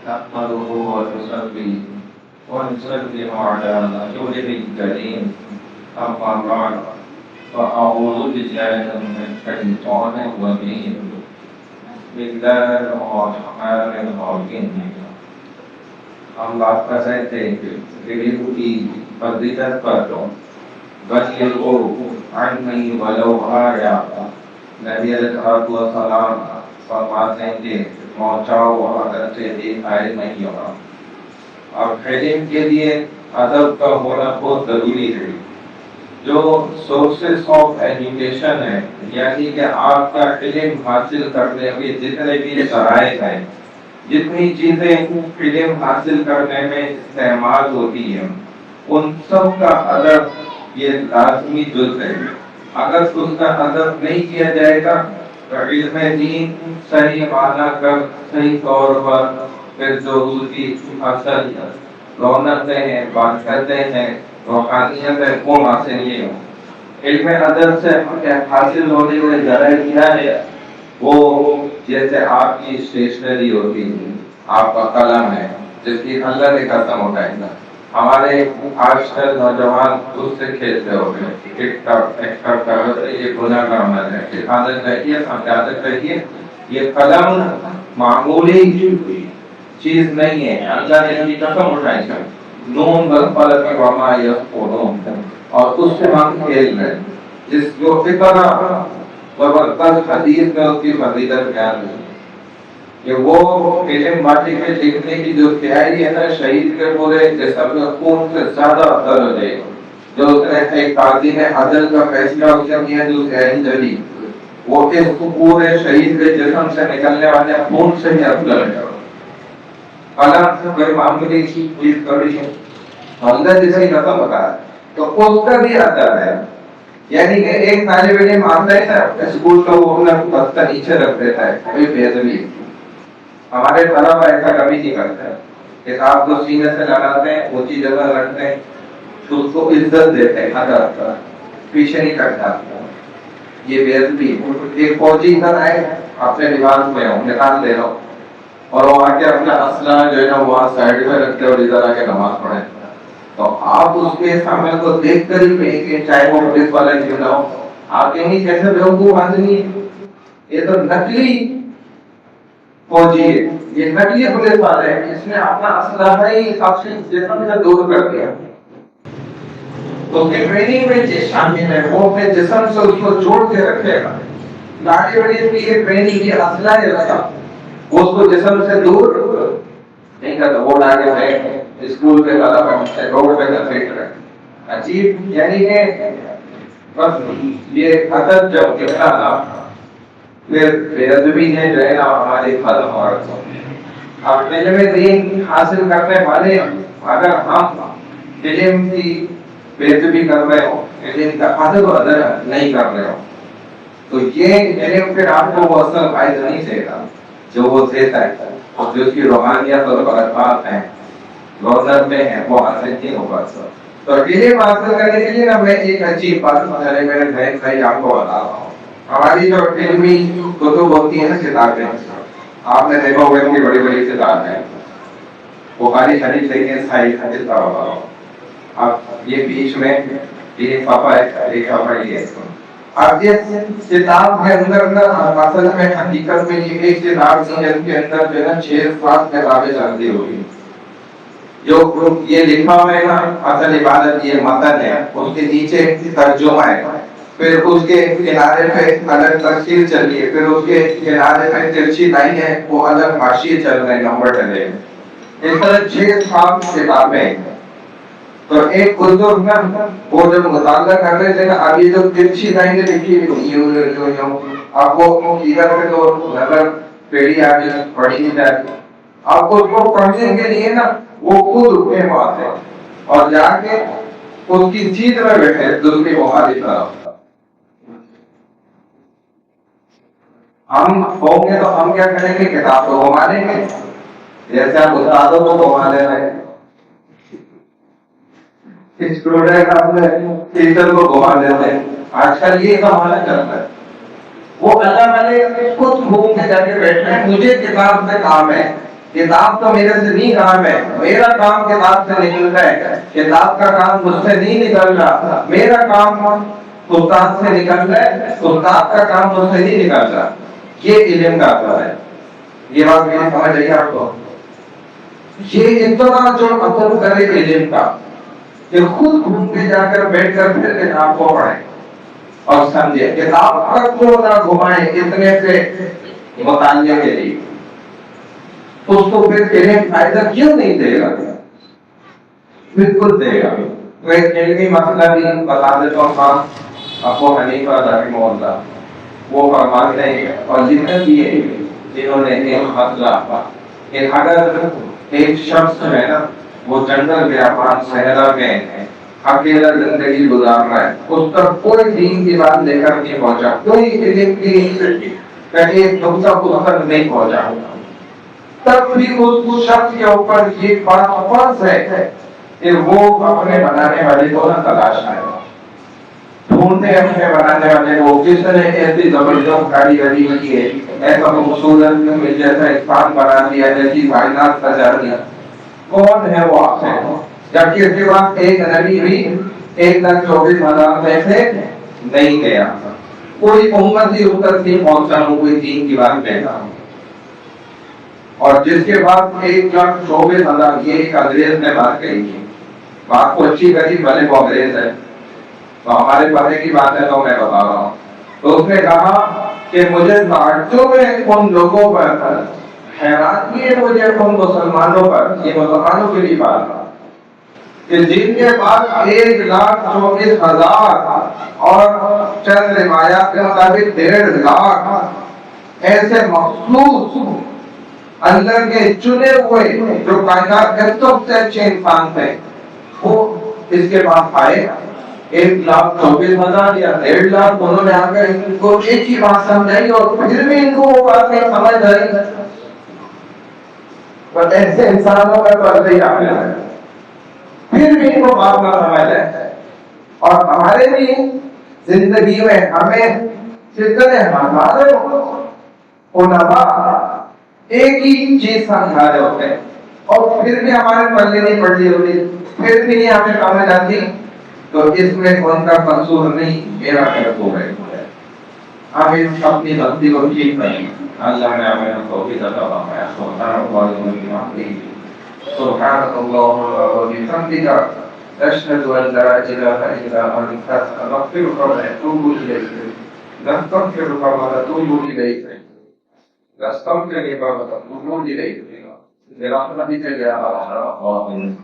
نحمده ونصلي ونسلم على رسوله الكريم أما بعد فأعوذ بالله من الشيطان الرجيم بسم الله الرحمن الرحيم. ہم بات کر رہے تھے علم کی فضیلت پر بلغوا عنی ولو آیا. نبی علیہ السلام فرماتے ہیں کہ پہنچاؤ اگر سے ایک آئے نہیں ہوگا. اور علم کے لیے ادب کا ہونا بہت ضروری ہے. جو سورسز آف ایجوکیشن ہے یعنی کہ آپ کا علم حاصل کرنے کے جتنے بھی ذرائع ہیں، جتنی چیزیں علم حاصل کرنے میں استعمال ہوتی ہیں، ان سب کا ادب یہ لازمی جز ہے. اگر اس کا ادب نہیں کیا جائے گا تو علم دین صحیح معنی کر صحیح طور پر پھر جو اس کی اصل رونقیں ہیں، برکتیں ہیں، روحانیت ہے، وہ حاصل نہیں ہو. علم ادب سے حاصل ہونے کے ذرائع کیا ہے؟ وہ جیسے آپ کی اسٹیشنری ہوتی ہے، آپ کا قلم ہے جس کی اللہ نے ختم ہو جائے گا. ہمارے آج کل نوجوان اس سے کھیلتے ہو گئے، یہ گناہ کا عمل ہے. حفاظت رکھیے، سمجھادت رکھیے. یہ قلم معمولی چیز نہیں ہے. اللہ نے ان کی قسم اٹھائی ہے نون بالفلق وما یسطرون، اور اس سے ہم کھیل رہے ہیں. جس جو اتنا زبردست حدیث میں اس کی فضیلت بیان ہے کہ وہ علم باٹی میں لکھنے کی جو تیاری ہے نا، شہید کے پورے جسم میں خون سے زیادہ اثر ہو جائے. جو ایک قاضی نے عدل کا فیصلہ کیا جو ذہن جلی، وہ اس پورے شہید کے جسم سے نکلنے والے خون سے ہی افضل ہے. قلم سے کوئی معمولی چیز کری ہے اللہ جیسے رقم بتا ہے تو اس کا بھی ادب ہے. یعنی کہ ایک طالب علم آتا ہے نا اسکول کا، وہ اپنا بستہ نیچے رکھ دیتا ہے، کوئی بے ادبی. ہمارے طلبہ ایسا کبھی نہیں کرتے ہیں. کتاب کو سینے سے لگاتے ہیں، اونچی جگہ رکھتے ہیں، تو اس کو عزت دیتے ہیں، ادب پیچھے نہیں کرتا. یہ بے ادبی. ایک فوجی ادھر آئے اپنے لباس میں ہو، نکال دے رہا ہوں، اور وہ آ کے اپنا اسلحہ جو ہے نا وہاں سائڈ میں رکھتے اور ادھر آ کے نماز پڑھے. تو آپ اس کے سامنے کو دیکھ کر ہی کہیں کہ چاہے وہ پولیس والا کیوں نہ ہو، آپ کہیں گے کیسے بیوقوف آدمی ہے، یہ تو نقلی فوجی ہے، یہ نقلی پولیس والا ہے، اس نے اپنا اسلحہ ہی اپنے جسم سے دور کر دیا. تو اس کی ٹریننگ میں یہ شامل ہے، وہ اپنے جسم سے اس کو جوڑ کے رکھے گا. لاٹھی بڑی کی یہ ٹریننگ یہ اسلحہ ہے رکھا، وہ اس کو جسم سے دور نہیں کرتا. وہ لاگے ہے اسکول کے طلبہ روڈ پہ کا فٹ رہے عجیب. یعنی کہ بس یہ ادب جب نکلا نا، پھر بے ادبی نے جو ہے نا ہماری ختم ہو رہا. اب علم دین حاصل کرنے والے اگر ہم علم کی بے ادبی کر رہے ہو، علم کا ادب ادا نہیں کر رہے ہو، تو یہ علم پھر آپ کو وہ اصل فائدہ نہیں دے گا جو وہ دیتا ہے. اور جو اس کی روحانیت اور برکات ہیں، روزر میں ہیں، وہ حاصل نہیں ہوگا. تو علم حاصل کرنے کے لیے نا میں ایک عجیب بات میرے ذہن سے آپ کو بتا رہا ہوں. ہماری جو علمی کتب ہوتی ہیں نا، کتابیں، آپ نے دیکھا ہوگا ان کی بڑی بڑی کتابیں ہیں، بخاری شریف لیکن صحیح حدیث کا بتا رہا ہوں. اب یہ بیچ میں یہ صفحہ ہے، ایک صفحہ یہ ہے. اب یہ کتاب کے اندر نا اصل میں حقیقت میں یہ ایک کتاب تھی جن کے اندر جو ہے نا 6-7 کتابیں چلتی ہوئی. جو یہ لکھا ہوا ہے نا اصل عبادت یہ متن ہے، اس کے نیچے ترجمہ ہے، پھر اس کے کنارے پہ الگ تفسیر چل رہی ہے، پھر اس کے کنارے پہ ترچھی لائن ہے، وہ الگ حاشیے چل رہے ہیں، نمبر ڈلے ہیں. اس طرح 6-7 کتابیں ہیں. تو ایک بزرگ نا وہ جب مطالعہ کر رہے تھے نا، اب یہ جو ترچھی لائنیں لکھی ہوئی اب وہ ادھر پہ تو نظر پیڑھی آ گئی، پڑھی نہیں جاتی. اب اس کو پڑھنے کے لیے نا وہ خود رکے وہاں سے اور جا کے اس کی جیت میں بیٹھے دوسری مخالف طرف. ہم ہوں گے تو ہم کیا کریں گے؟ کتاب کو گھما دیں گے، جیسے آپ استادوں کو گھما دے رہے ہیں، اسٹوڈنٹ اپنے ٹیچر کو گھما دیتے ہیں. آج کل یہ زمانہ چلتا ہے. وہ اللہ والے خود گھوم کے جا کے بیٹھے ہیں، مجھے کتاب سے کام ہے کتاب تو میرے سے نہیں کام ہے، میرا کام کتاب سے نکل رہا ہے، کتاب کا کام مجھ سے نہیں نکل رہا، میرا کام استاد سے نکل رہا ہے، استاد کا کام مجھ سے نہیں نکل رہا. یہ علم کا اثر ہے. یہ بات میری سمجھ آئی آپ کو؟ یہ اتنا جو اثر کرے علم کا کہ خود گھوم کے جا کر بیٹھ کر پھر کتاب کو پڑھیں اور سمجھے، کتاب تک کو نہ گھمائیں اتنے سے مطالعے کے لیے، اس کو پھر علم فائدہ کیوں نہیں دے گا؟ بالکل دے گا. تو ایک علمی مسئلہ بھی بتا دیتا ہوں. ابو حنیفہ رحمہ اللہ وہ فرماتے ہیں، اور جتنے بھی جنہوں نے ایک مسئلہ کہ اگر ایک شخص ہے نا وہ جنگل بیابان صحرا میں اکیلا زندگی گزار رہا ہے، اس تک کوئی دین کی بات لے کر نہیں پہنچا، کوئی علم کی کہیں نقطہ پستک نہیں پہنچا، تب بھی اس شخص کے اوپر یہ بات فرض ہے کہ وہ اپنے بنانے والے کو نہ تلاش کرے، ڈھونڈتے اپنے بنانے والے کو. جس نے ایسی زبردست کاریگری کی ہے، ایسا خوبصورت مل جیسا انسان بنا دیا، جیسی کائنات سجا دیا، کون ہے وہ آپ سے؟ جبکہ اس کے بعد ایک نبی بھی 1,24,000 میں سے نہیں گیا، کوئی امت ہی اس تک نہیں پہنچا ہوں کوئی دین کی بات کہتا ہوں. اور جس کے بعد 1,24,000 یہ ایک انگریز نے بات کہی تھی، بات کو اچھی کری بھلے وہ انگریز ہے، تو ہمارے پتے کی بات ہے تو میں بتا رہا ہوں. تو اس نے کہا کہ مجھے تعجب ہے ان لوگوں پر، حیرانگی ہے مجھے ان مسلمانوں پر، یہ مسلمانوں کے لیے بات ہے کہ جن کے پاس 1,24,000 اور چند روایات کے مطابق 1.5 لاکھ ایسے مخصوص اللہ کے چنے ہوئے جو کائنات کے سب سے اچھے انسان تھے، وہ اس کے پاس آئے. 1,24,000 یا 1.5 لاکھ انہوں نے آ کر ان کو ایک ہی بات سمجھائی اور پھر بھی ان کو وہ بات نہیں سمجھ آئی. بس ایسے انسانوں کا تو اللہ ہی عامل ہے، پھر بھی ان کو بات نہ سمجھ آئے. اور ہمارے بھی زندگی میں ہمیں جتنے ہمارے علماء ایک ہی چیز سمجھا رہے ہوتے ہیں اور پھر بھی ہمارے پلے نہیں پڑتی ہوتی، پھر بھی نہیں ہمیں سمجھ آتی، تو اس میں ان کا قصور نہیں، میرا قصور ہے. ہمیں اپنی غلطی کو ٹھیک کریں. اللہ نے ہمیں توفیق عطا فرمایا. سبحانك اللهم وبحمدك أشهد أن لا إله إلا أنت نستغفرك ونتوب إليك. نستغفرك ونتوب إليك. نستغفرك ونتوب إليك برحمتك يا أرحم الراحمين.